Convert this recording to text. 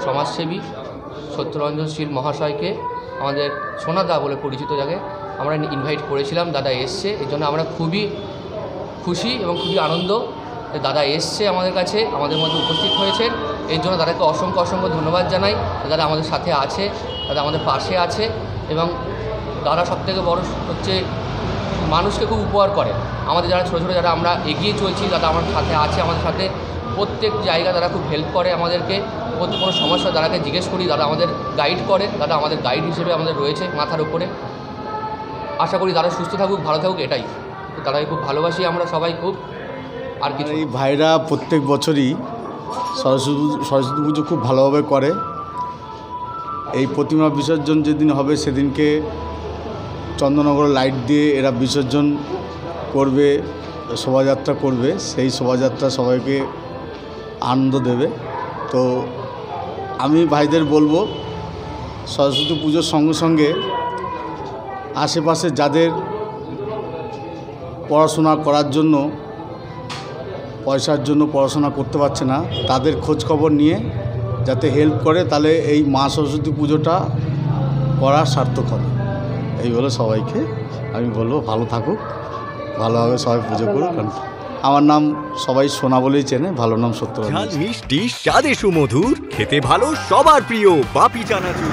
সমাজসেবী সত্যরঞ্জনশীল মহাশয়কে, আমাদের সোনাদা বলে পরিচিত, যাকে আমরা ইনভাইট করেছিলাম। দাদা এসছে, এর জন্য আমরা খুবই খুশি এবং খুবই আনন্দ যে দাদা এসছে আমাদের কাছে, আমাদের মধ্যে উপস্থিত হয়েছেন। এর জন্য দাদাকে অসংখ্য অসংখ্য ধন্যবাদ জানাই। দাদা আমাদের সাথে আছে, দাদা আমাদের পাশে আছে, এবং দাদা সবথেকে বড় হচ্ছে মানুষকে খুব উপকার করে। আমাদের যারা ছোটো ছোটো যারা আমরা এগিয়ে চলছি, দাদা আমাদের সাথে আছে, আমাদের সাথে প্রত্যেক জায়গায় দাদা খুব হেল্প করে আমাদেরকে। কোনো সমস্যা দাদাকে জিজ্ঞেস করি, দাদা আমাদের গাইড করে, দাদা আমাদের গাইড হিসেবে আমাদের রয়েছে মাথার উপরে। আশা করি দাদা সুস্থ থাকুক, ভালো থাকুক, এটাই। দাদাকে খুব ভালোবাসি আমরা সবাই খুব। আর কিছু এই ভাইরা প্রত্যেক বছরই সরস্বতী পুজো খুব ভালোভাবে করে। এই প্রতিমা বিসর্জন যেদিন হবে সেদিনকে চন্দননগর লাইট দিয়ে এরা বিসর্জন করবে, শোভাযাত্রা করবে। সেই শোভাযাত্রা সবাইকে আনন্দ দেবে। তো আমি ভাইদের বলবো, সরস্বতী পুজোর সঙ্গে সঙ্গে আশেপাশে যাদের পড়াশোনা করার জন্য পয়সার জন্য পড়াশোনা করতে পারছে না, তাদের খোঁজ খবর নিয়ে যাতে হেল্প করে, তাহলে এই মা সরস্বতী পুজোটা করা সার্থক হবে। এই বলে সবাইকে আমি বলবো ভালো থাকুক, ভালোভাবে সবাই পুজো করুক। আমার নাম সবাই সোনা বলেই চেনে, ভালো নাম সত্যরঞ্জন। মিষ্টি স্বাদে সুমধুর, খেতে ভালো, সবার প্রিয় বাপি চানাচুর।